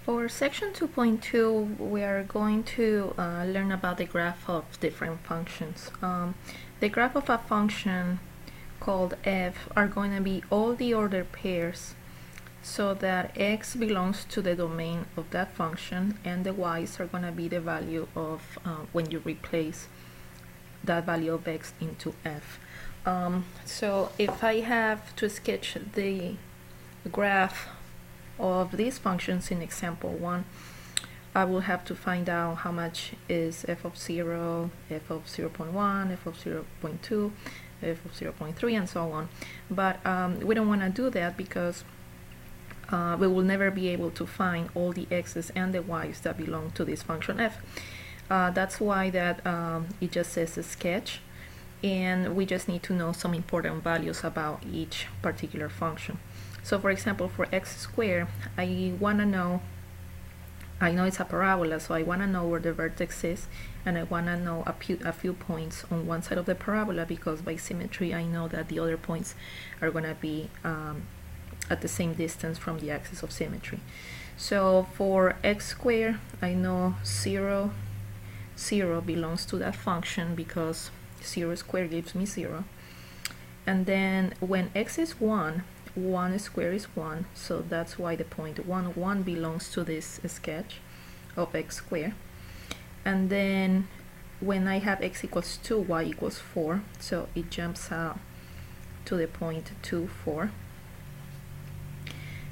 For section 2.2, we are going to learn about the graph of different functions. The graph of a function called f are going to be all the ordered pairs so that x belongs to the domain of that function and the y's are going to be the value of when you replace that value of x into f. So if I have to sketch the graph of these functions in example 1, I will have to find out how much is f of 0, f of 0.1, f of 0.2, f of 0.3, and so on. But we don't want to do that because we will never be able to find all the x's and the y's that belong to this function f. That's why that it just says a sketch, and we just need to know some important values about each particular function. So for example, for x squared, I know it's a parabola, so I want to know where the vertex is, and I want to know a few points on one side of the parabola, because by symmetry I know that the other points are going to be at the same distance from the axis of symmetry. So for x squared, I know 0, 0 belongs to that function because 0 squared gives me 0. And then when x is 1, 1 squared is 1, so that's why the point 1, 1 belongs to this sketch of x squared. And then when I have x equals 2, y equals 4, so it jumps out to the point 2, 4.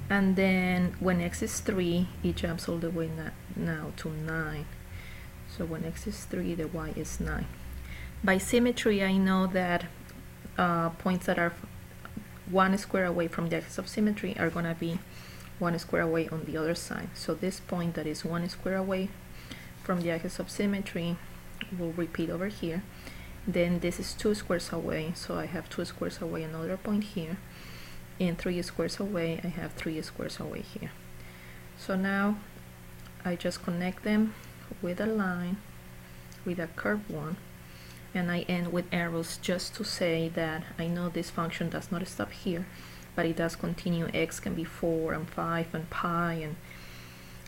And then when x is 3, it jumps all the way now to 9. So when x is 3, the y is 9. By symmetry, I know that points that are 1 square away from the axis of symmetry are going to be 1 square away on the other side. So this point that is 1 square away from the axis of symmetry will repeat over here. Then this is 2 squares away, so I have 2 squares away another point here, and 3 squares away I have 3 squares away here. So now I just connect them with a line, with a curved one, and I end with arrows just to say that I know this function does not stop here, but it does continue. X can be 4 and 5 and pi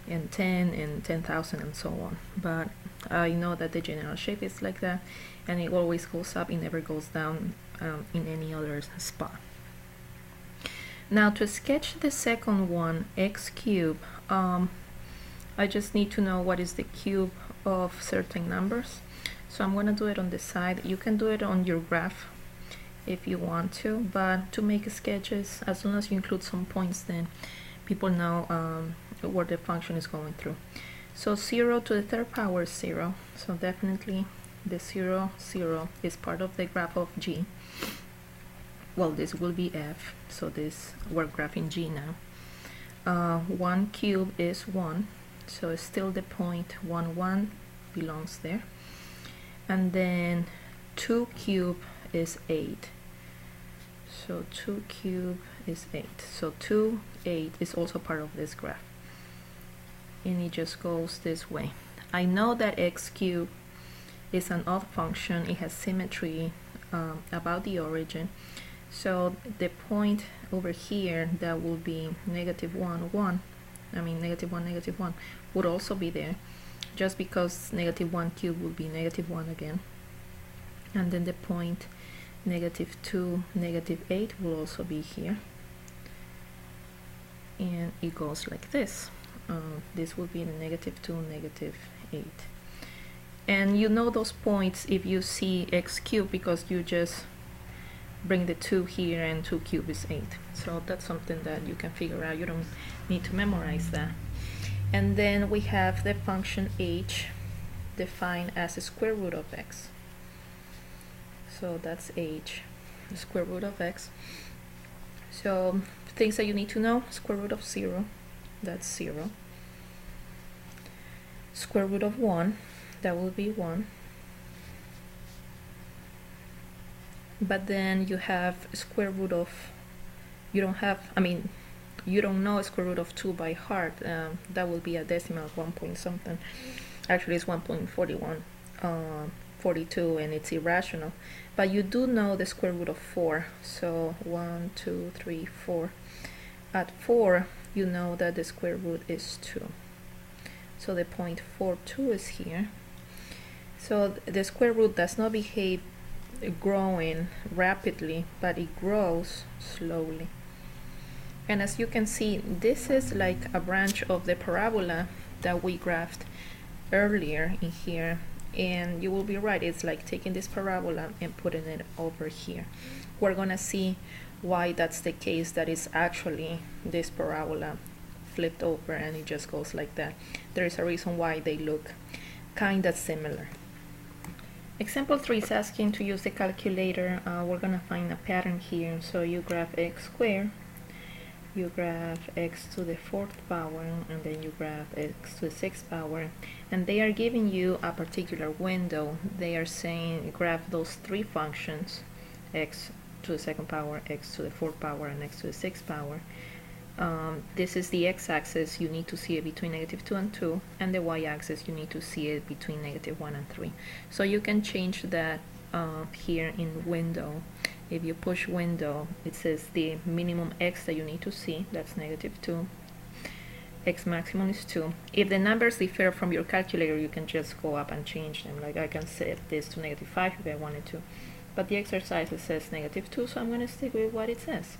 and 10 and 10,000 and so on. But I know that the general shape is like that, and it always goes up, it never goes down in any other spot. Now to sketch the second one, x cubed, I just need to know what is the cube of certain numbers. So I'm going to do it on the side. You can do it on your graph if you want to, but to make sketches, as long as you include some points, then people know where the function is going through. So 0 to the third power is 0, so definitely the 0, 0 is part of the graph of G. Well, this will be f, so we're graphing G now. 1 cube is 1, so it's still the point 1, 1 belongs there. And then 2 cube is 8, so 2 cube is 8, so 2, 8 is also part of this graph, and it just goes this way. I know that x cubed is an odd function, it has symmetry about the origin, so the point over here that will be negative 1, 1, I mean negative 1, negative 1 would also be there, just because negative 1 cubed will be negative 1 again. And then the point negative 2, negative 8 will also be here. And it goes like this. This will be the negative 2, negative 8. And you know those points if you see x cubed, because you just bring the 2 here and 2 cubed is 8. So that's something that you can figure out. You don't need to memorize that. And then we have the function h defined as the square root of x. So that's h, the square root of x. So things that you need to know: square root of 0, that's 0. Square root of 1, that will be 1. But then you have square root of, you don't know square root of 2 by heart. That will be a decimal, 1 point something. Actually it's 1.41, 42, and it's irrational. But you do know the square root of 4. So 1, 2, 3, 4. At 4, you know that the square root is 2. So the 0.42 is here. So the square root does not behave growing rapidly, but it grows slowly. And as you can see, this is like a branch of the parabola that we graphed earlier in here. And you will be right, it's like taking this parabola and putting it over here. We're gonna see why that's the case, that is actually this parabola flipped over and it just goes like that. There is a reason why they look kinda similar. Example 3 is asking to use the calculator. We're gonna find a pattern here. So you graph x squared, you graph x to the 4th power, and then you graph x to the 6th power, and they are giving you a particular window. They are saying graph those three functions, x to the 2nd power, x to the 4th power, and x to the 6th power. This is the x-axis, you need to see it between -2 and 2, and the y-axis, you need to see it between -1 and 3. So you can change that here in window. If you push window, it says the minimum x that you need to see, that's -2. X maximum is 2. If the numbers differ from your calculator, you can just go up and change them. Like I can set this to -5 if I wanted to. But the exercise says -2, so I'm going to stick with what it says.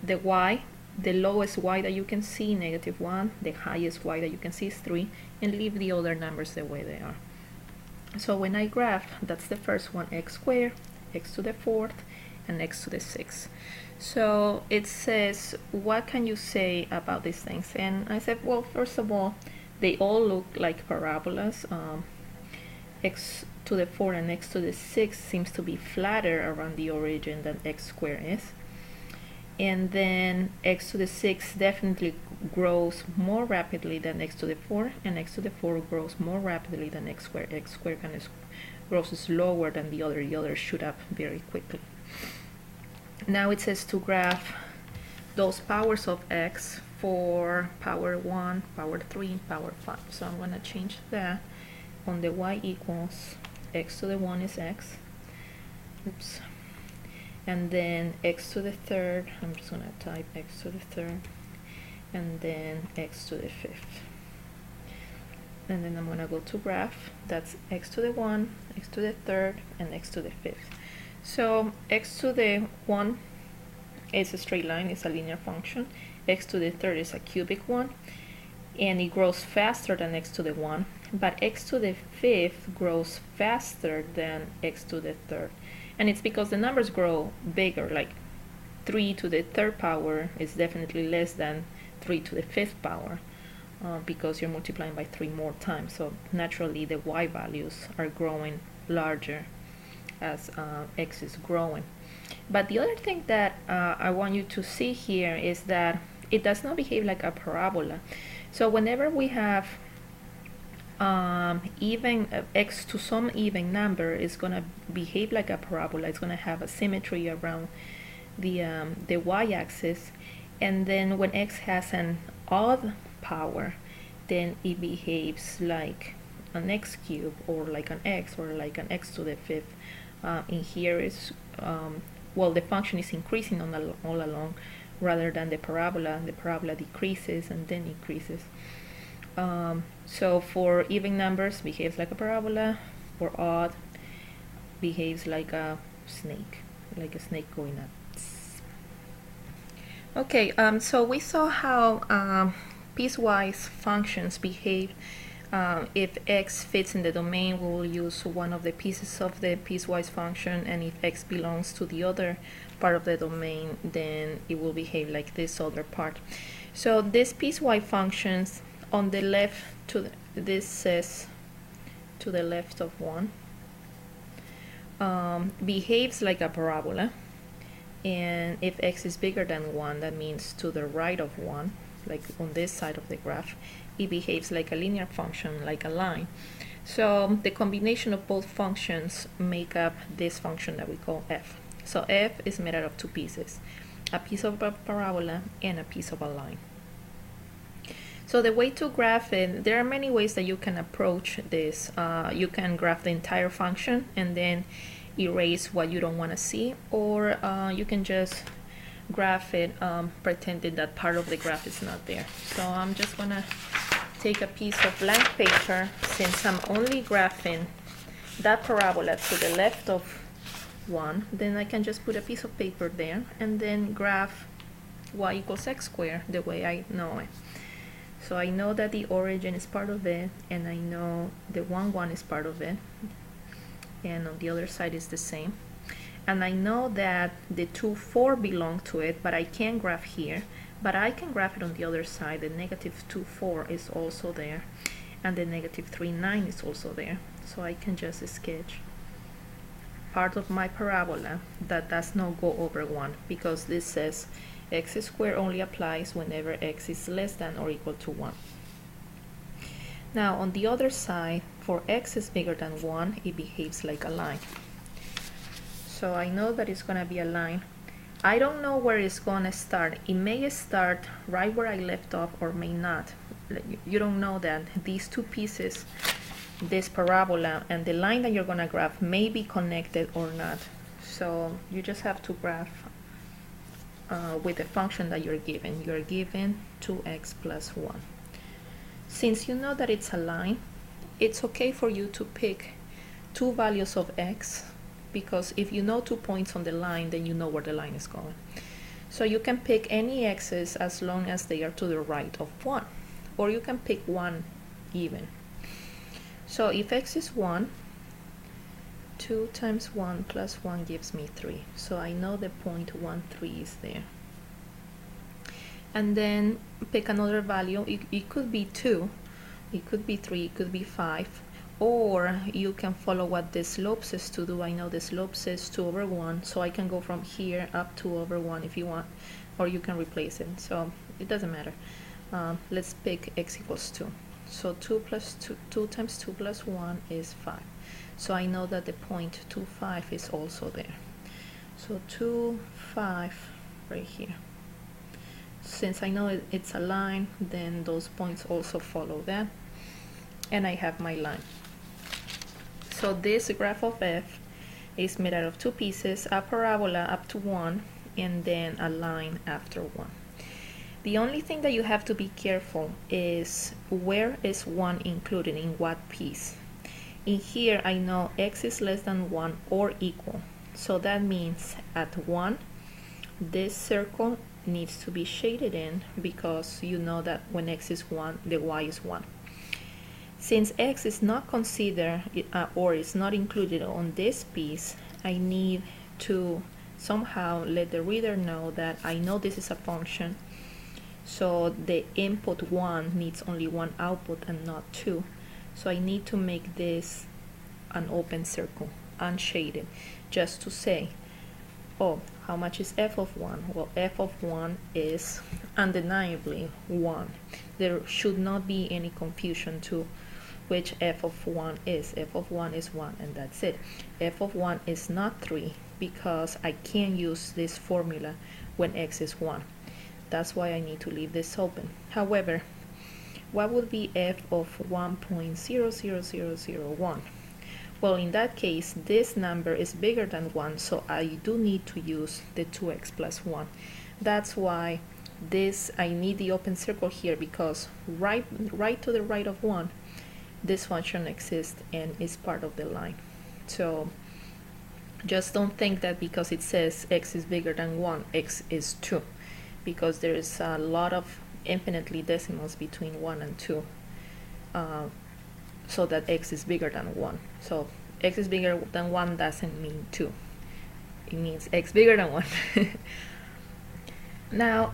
The y, the lowest y that you can see, -1, the highest y that you can see is 3, and leave the other numbers the way they are. So when I graph, that's the first one, x squared, x to the 4th, and x to the 6th. So it says, what can you say about these things? And I said, well, first of all, they all look like parabolas. X to the 4 and x to the 6 seems to be flatter around the origin than x squared is. And then x to the 6 definitely grows more rapidly than x to the 4, and x to the 4 grows more rapidly than x squared. X squared kind of grows slower than the other shoot up very quickly. Now it says to graph those powers of x for power 1, power 3, power 5. So I'm going to change that. On the y equals x to the 1 is x. Oops. And then x to the 3rd, I'm just going to type x to the 3rd, and then x to the 5th. And then I'm going to go to graph. That's x to the 1, x to the 3rd, and x to the 5th. So x to the 1 is a straight line, it's a linear function. X to the 3rd is a cubic one, and it grows faster than x to the 1. But x to the 5th grows faster than x to the 3rd. And it's because the numbers grow bigger, like 3 to the 3rd power is definitely less than 3 to the 5th power, because you're multiplying by 3 more times. So naturally the y values are growing larger as x is growing. But the other thing that I want you to see here is that it does not behave like a parabola. So whenever we have even x to some even number, is going to behave like a parabola. It's going to have a symmetry around the y-axis, and then when x has an odd power, then it behaves like an x cube, or like an x, or like an x to the 5th. In here is well, the function is increasing all along, rather than the parabola. The parabola decreases and then increases. So for even numbers, behaves like a parabola. For odd, behaves like a snake going up. Okay, so we saw how piecewise functions behave. If x fits in the domain, we will use one of the pieces of the piecewise function, and if x belongs to the other part of the domain, then it will behave like this other part. So these piecewise functions, on the left, this says to the left of 1, behaves like a parabola, and if x is bigger than 1, that means to the right of 1, like on this side of the graph, it behaves like a linear function, like a line. So the combination of both functions make up this function that we call f. So f is made out of two pieces, a piece of a parabola and a piece of a line. So the way to graph it, there are many ways that you can approach this. You can graph the entire function and then erase what you don't want to see, or you can just graph it pretending that part of the graph is not there. So I'm just gonna take a piece of blank paper, since I'm only graphing that parabola to the left of 1, then I can just put a piece of paper there and then graph y equals x squared the way I know it. So I know that the origin is part of it, and I know the 1, 1 is part of it, and on the other side is the same. And I know that the 2, 4 belong to it, but I can't graph here, but I can graph it on the other side. The negative 2, 4 is also there, and the negative 3, 9 is also there. So I can just sketch part of my parabola that does not go over 1, because this says x squared only applies whenever x is less than or equal to 1. Now on the other side, for x is bigger than 1, it behaves like a line. So I know that it's going to be a line. I don't know where it's going to start. It may start right where I left off or may not. You don't know that. These two pieces, this parabola and the line that you're going to graph, may be connected or not. So you just have to graph with the function that you're given. You're given 2x plus 1. Since you know that it's a line, it's okay for you to pick two values of x, because if you know 2 points on the line, then you know where the line is going. So you can pick any x's as long as they are to the right of 1, or you can pick 1 even. So if x is 1, 2 times 1 plus 1 gives me 3. So I know the point 1, 3 is there. And then pick another value. It could be 2, it could be 3, it could be 5. Or you can follow what the slope says to do. I know the slope says 2 over 1, so I can go from here up 2 over 1 if you want, or you can replace it. So it doesn't matter. Let's pick x equals 2. So 2 times 2 plus 1 is 5. So I know that the point 2, 5 is also there. So 2, 5 right here. Since I know it's a line, then those points also follow that. And I have my line. So this graph of f is made out of two pieces, a parabola up to 1, and then a line after 1. The only thing that you have to be careful is where is 1 included, in what piece. In here I know x is less than 1 or equal. So that means at 1, this circle needs to be shaded in, because you know that when x is 1, the y is 1. Since x is not considered or is not included on this piece, I need to somehow let the reader know that I know this is a function. So the input 1 needs only one output and not 2. So I need to make this an open circle, unshaded, just to say, oh, how much is f of 1? Well, f of 1 is undeniably 1. There should not be any confusion to which f of 1 is. F of 1 is 1, and that's it. F of 1 is not 3, because I can't use this formula when x is 1. That's why I need to leave this open. However, what would be f of 1.00001? Well, in that case, this number is bigger than 1, so I do need to use the 2x plus 1. That's why I need the open circle here, because right to the right of 1, this function exists and is part of the line. So just don't think that because it says x is bigger than 1, x is 2, because there is a lot of infinitely decimals between 1 and 2, so that x is bigger than 1. So x is bigger than 1 doesn't mean 2. It means x bigger than 1. Now,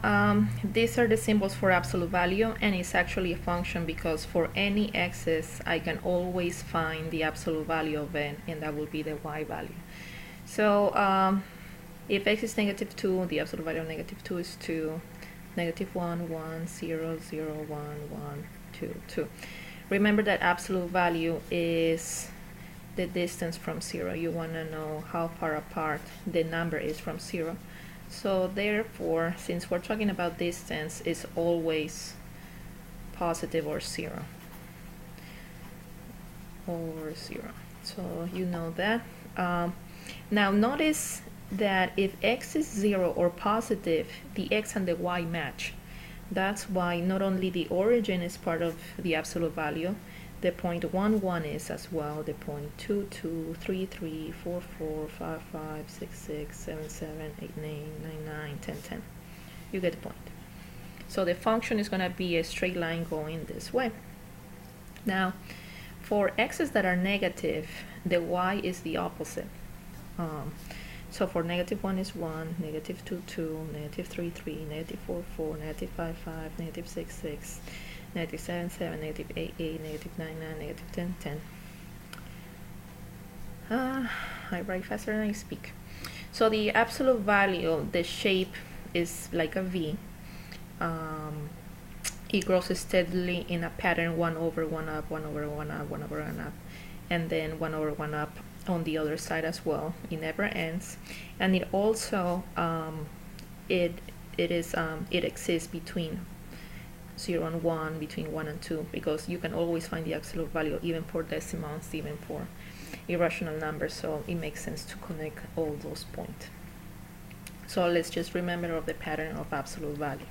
these are the symbols for absolute value, and it's actually a function, because for any x's, I can always find the absolute value of n, and that will be the y value. So if x is negative 2, the absolute value of negative 2 is 2, negative 1, 1, 0, 0, 1, 1, 2, 2. Remember that absolute value is the distance from 0. You want to know how far apart the number is from 0. So therefore, since we're talking about distance, it's always positive or 0. Or 0. So you know that. Now notice that if x is 0 or positive, the x and the y match. That's why not only the origin is part of the absolute value, the 0.11 is as well, the 0.22, 33, 44, 55, 66, 77, 89, 99, 10, 10. You get the point. So the function is going to be a straight line going this way. Now, for x's that are negative, the y is the opposite. So for -1 is 1, -2, 2, -3, 3, -4, 4, -5, 5, -6, 6, -7, 7, -8, 8, -9, 9, -10, 10. I write faster than I speak. So the absolute value, the shape is like a V. It grows steadily in a pattern 1 over 1 up, 1 over 1 up, 1 over 1 up, and then 1 over 1 up on the other side as well. It never ends, and it also it exists between 0 and 1, between 1 and 2, because you can always find the absolute value even for decimals, even for irrational numbers, so it makes sense to connect all those points. So let's just remember of the pattern of absolute value.